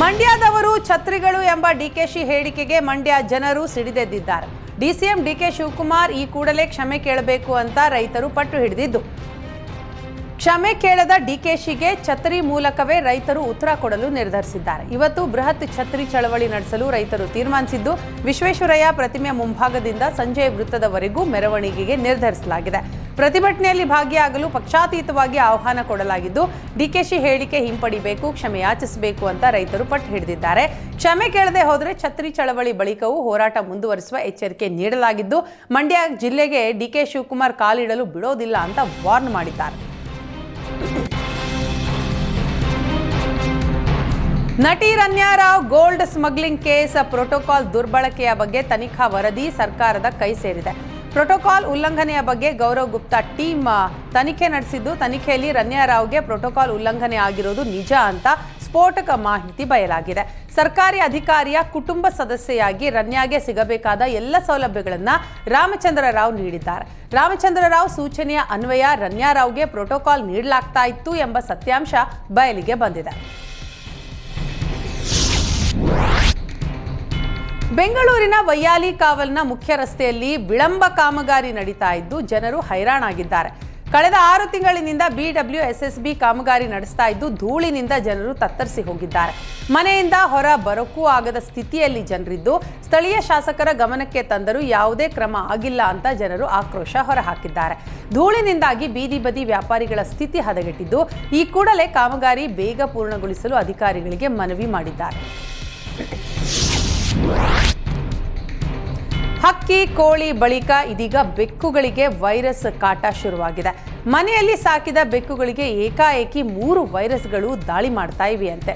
ಮಂಡ್ಯದವರು ಛತ್ರಿಗಳು ಎಂಬ ಡಿಕೆಶಿ ಹೇಳಿಕೆಗೆ ಮಂಡ್ಯ ಜನರು ಸಿಡಿದೆದ್ದಿದ್ದಾರೆ. ಡಿಸಿಎಂ ಡಿಕೆ ಶಿವಕುಮಾರ್ ಈ ಕೂಡಲೇ ಕ್ಷಮೆ ಕೇಳಬೇಕು ಅಂತ ರೈತರು ಪಟ್ಟು ಹಿಡಿದಿದ್ದು, ಕ್ಷಮೆ ಕೇಳದ ಡಿಕೆಶಿಗೆ ಛತ್ರಿ ಮೂಲಕವೇ ರೈತರು ಉತ್ತರ ಕೊಡಲು ನಿರ್ಧರಿಸಿದ್ದಾರೆ. ಇವತ್ತು ಬೃಹತ್ ಛತ್ರಿ ಚಳವಳಿ ನಡೆಸಲು ರೈತರು ತೀರ್ಮಾನಿಸಿದ್ದು, ವಿಶ್ವೇಶ್ವರಯ್ಯ ಪ್ರತಿಮೆ ಮುಂಭಾಗದಿಂದ ಸಂಜೆ ವೃತ್ತದವರೆಗೂ ಮೆರವಣಿಗೆಗೆ ನಿರ್ಧರಿಸಲಾಗಿದೆ. ಪ್ರತಿಭಟನೆಯಲ್ಲಿ ಭಾಗಿಯಾಗಲು ಪಕ್ಷಾತೀತವಾಗಿ ಆಹ್ವಾನ ಕೊಡಲಾಗಿದ್ದು, ಡಿಕೆಶಿ ಹೇಳಿಕೆ ಹಿಂಪಡಿಬೇಕು, ಕ್ಷಮೆ ಯಾಚಿಸಬೇಕು ಅಂತ ರೈತರು ಪಟ್ಟು ಹಿಡಿದಿದ್ದಾರೆ. ಕ್ಷಮೆ ಕೇಳದೆ ಹೋದರೆ ಛತ್ರಿ ಚಳವಳಿ ಬಳಿಕವೂ ಹೋರಾಟ ಮುಂದುವರಿಸುವ ಎಚ್ಚರಿಕೆ ನೀಡಲಾಗಿದ್ದು, ಮಂಡ್ಯ ಜಿಲ್ಲೆಗೆ ಡಿಕೆ ಶಿವಕುಮಾರ್ ಕಾಲಿಡಲು ಬಿಡೋದಿಲ್ಲ ಅಂತ ವಾರ್ನ್ ಮಾಡಿದ್ದಾರೆ. ನಟಿ Ranya Rao gold smuggling case protocol ದುರ್ಬಳಕೆಯ ಬಗ್ಗೆ ತನಿಖಾ ವರದಿ ಸರ್ಕಾರದ ಕೈ ಸೇರಿದೆ. ಪ್ರೋಟೋಕಾಲ್ ಉಲ್ಲಂಘನೆಯ ಬಗ್ಗೆ ಗೌರವ್ ಗುಪ್ತಾ ಟೀಮ್ ತನಿಖೆ ನಡೆಸಿದ್ದು, ತನಿಖೆಯಲ್ಲಿ ರನ್ಯಾ ರಾವ್ಗೆ ಪ್ರೋಟೋಕಾಲ್ ಉಲ್ಲಂಘನೆ ಆಗಿರೋದು ನಿಜ ಅಂತ ಸ್ಫೋಟಕ ಮಾಹಿತಿ ಬಯಲಾಗಿದೆ. ಸರ್ಕಾರಿ ಅಧಿಕಾರಿಯ ಕುಟುಂಬ ಸದಸ್ಯೆಯಾಗಿ ರನ್ಯಾಗೆ ಸಿಗಬೇಕಾದ ಎಲ್ಲ ಸೌಲಭ್ಯಗಳನ್ನು ರಾಮಚಂದ್ರ ರಾವ್ ನೀಡಿದ್ದಾರೆ. ರಾಮಚಂದ್ರ ರಾವ್ ಸೂಚನೆಯ ಅನ್ವಯ ರನ್ಯಾ ರಾವ್ಗೆ ಪ್ರೋಟೋಕಾಲ್ ನೀಡಲಾಗ್ತಾ ಇತ್ತು ಎಂಬ ಸತ್ಯಾಂಶ ಬಯಲಿಗೆ ಬಂದಿದೆ. ಬೆಂಗಳೂರಿನ ವೈಯಾಲಿ ಕಾವಲ್ನ ಮುಖ್ಯ ರಸ್ತೆಯಲ್ಲಿ ವಿಳಂಬ ಕಾಮಗಾರಿ ನಡೀತಾ ಇದ್ದು, ಜನರು ಹೈರಾಣಾಗಿದ್ದಾರೆ. ಕಳೆದ 6 ತಿಂಗಳಿನಿಂದ BWSSB ಕಾಮಗಾರಿ ನಡೆಸ್ತಾ ಇದ್ದು, ಧೂಳಿನಿಂದ ಜನರು ತತ್ತರಿಸಿ ಹೋಗಿದ್ದಾರೆ. ಮನೆಯಿಂದ ಹೊರ ಬರೋಕ್ಕೂ ಆಗದ ಸ್ಥಿತಿಯಲ್ಲಿ ಜನರಿದ್ದು, ಸ್ಥಳೀಯ ಶಾಸಕರ ಗಮನಕ್ಕೆ ತಂದರೂ ಯಾವುದೇ ಕ್ರಮ ಆಗಿಲ್ಲ ಅಂತ ಜನರು ಆಕ್ರೋಶ ಹೊರಹಾಕಿದ್ದಾರೆ. ಧೂಳಿನಿಂದಾಗಿ ಬೀದಿ ಬದಿ ವ್ಯಾಪಾರಿಗಳ ಸ್ಥಿತಿ ಹದಗೆಟ್ಟಿದ್ದು, ಈ ಕೂಡಲೇ ಕಾಮಗಾರಿ ಬೇಗ ಪೂರ್ಣಗೊಳಿಸಲು ಅಧಿಕಾರಿಗಳಿಗೆ ಮನವಿ ಮಾಡಿದ್ದಾರೆ. ಹಕ್ಕಿ ಕೋಳಿ ಬಳಿಕ ಇದೀಗ ಬೆಕ್ಕುಗಳಿಗೆ ವೈರಸ್ ಕಾಟ ಶುರುವಾಗಿದೆ. ಮನೆಯಲ್ಲಿ ಸಾಕಿದ ಬೆಕ್ಕುಗಳಿಗೆ ಏಕಾಏಕಿ 3 ವೈರಸ್ಗಳು ದಾಳಿ ಮಾಡ್ತಾ ಇವೆಯಂತೆ.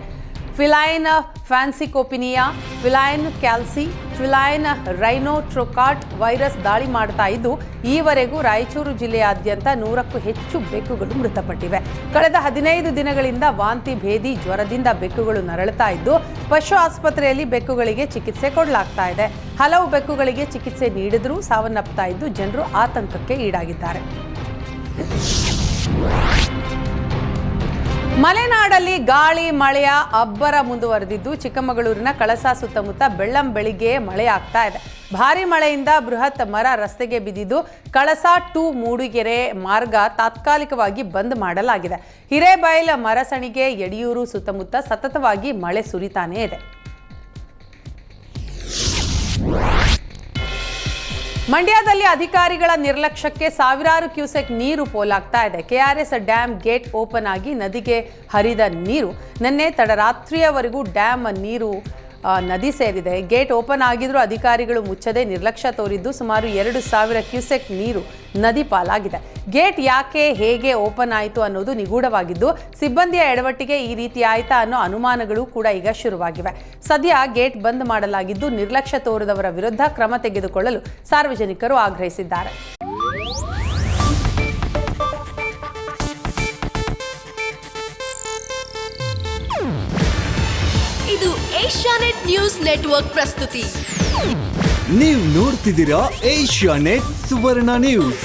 ಫಿಲೈನ್ ಫ್ಯಾನ್ಸಿಕೋಪಿನಿಯಾ, ಫಿಲೈನ್ ಕ್ಯಾಲ್ಸಿ, ಫಿಲೈನ್ ರೈನೋಟ್ರೊಕಾಟ್ ವೈರಸ್ ದಾಳಿ ಮಾಡ್ತಾ ಇದ್ದು, ಈವರೆಗೂ ರಾಯಚೂರು ಜಿಲ್ಲೆಯಾದ್ಯಂತ 100ಕ್ಕೂ ಹೆಚ್ಚು ಬೆಕ್ಕುಗಳು ಮೃತಪಟ್ಟಿವೆ. ಕಳೆದ 15 ದಿನಗಳಿಂದ ವಾಂತಿ ಭೇದಿ ಜ್ವರದಿಂದ ಬೆಕ್ಕುಗಳು ನರಳುತ್ತಾ ಇದ್ದು, ಪಶು ಆಸ್ಪತ್ರೆಯಲ್ಲಿ ಬೆಕ್ಕುಗಳಿಗೆ ಚಿಕಿತ್ಸೆ ಕೊಡಲಾಗ್ತಾ ಇದೆ. ಹಲವು ಬೆಕ್ಕುಗಳಿಗೆ ಚಿಕಿತ್ಸೆ ನೀಡಿದ್ರೂ ಸಾವನ್ನಪ್ತಾ ಇದ್ದು, ಜನರು ಆತಂಕಕ್ಕೆ ಈಡಾಗಿದ್ದಾರೆ. ಮಲೆನಾಡಲ್ಲಿ ಗಾಳಿ ಮಳೆಯ ಅಬ್ಬರ ಮುಂದುವರೆದಿದ್ದು, ಚಿಕ್ಕಮಗಳೂರಿನ ಕಳಸಾ ಸುತ್ತಮುತ್ತ ಬೆಳ್ಳಂ ಬೆಳಿಗ್ಗೆ ಮಳೆ ಆಗ್ತಾ ಇದೆ. ಭಾರಿ ಮಳೆಯಿಂದ ಬೃಹತ್ ಮರ ರಸ್ತೆಗೆ ಬಿದ್ದಿದ್ದು, ಕಳಸಾ ಟು ಮೂಡಿಗೆರೆ ಮಾರ್ಗ ತಾತ್ಕಾಲಿಕವಾಗಿ ಬಂದ್ ಮಾಡಲಾಗಿದೆ. ಹಿರೇಬೈಲ್, ಮರಸಣಿಗೆ, ಯಡಿಯೂರು ಸುತ್ತಮುತ್ತ ಸತತವಾಗಿ ಮಳೆ ಸುರಿತಾನೇ ಇದೆ. ಮಂಡ್ಯದಲ್ಲಿ ಅಧಿಕಾರಿಗಳ ನಿರ್ಲಕ್ಷ್ಯಕ್ಕೆ ಸಾವಿರಾರು ಕ್ಯೂಸೆಕ್ ನೀರು ಪೋಲಾಗ್ತಾ ಇದೆ. ಕೆಆರ್ಎಸ್ ಡ್ಯಾಮ್ ಗೇಟ್ ಓಪನ್ ಆಗಿ ನದಿಗೆ ಹರಿದ ನೀರು ನಿನ್ನೆ ತಡರಾತ್ರಿಯವರೆಗೂ ಡ್ಯಾಮ್ ನೀರು ನದಿ ಸೇರಿದೆ. ಗೇಟ್ ಓಪನ್ ಆಗಿದ್ರೂ ಅಧಿಕಾರಿಗಳು ಮುಚ್ಚದೆ ನಿರ್ಲಕ್ಷ್ಯ ತೋರಿದ್ದು, ಸುಮಾರು 2,000 ಕ್ಯೂಸೆಕ್ ನೀರು ನದಿ ಪಾಲಾಗಿದೆ. ಗೇಟ್ ಯಾಕೆ ಹೇಗೆ ಓಪನ್ ಆಯಿತು ಅನ್ನೋದು ನಿಗೂಢವಾಗಿದ್ದು, ಸಿಬ್ಬಂದಿಯ ಎಡವಟ್ಟಿಗೆ ಈ ರೀತಿ ಆಯ್ತಾ ಅನ್ನೋ ಅನುಮಾನಗಳು ಕೂಡ ಈಗ ಶುರುವಾಗಿವೆ. ಸದ್ಯ ಗೇಟ್ ಬಂದ್ ಮಾಡಲಾಗಿದ್ದು, ನಿರ್ಲಕ್ಷ್ಯ ತೋರಿದವರ ವಿರುದ್ಧ ಕ್ರಮ ತೆಗೆದುಕೊಳ್ಳಲು ಸಾರ್ವಜನಿಕರು ಆಗ್ರಹಿಸಿದ್ದಾರೆ. ಇದು ಏಷ್ಯಾನೆಟ್ ನ್ಯೂಸ್ ನೆಟ್ವರ್ಕ್ ಪ್ರಸ್ತುತಿ. ನೀವು ನೋಡ್ತಿದ್ದೀರಾ ಏಷ್ಯಾನೆಟ್ ಸುವರ್ಣ ನ್ಯೂಸ್.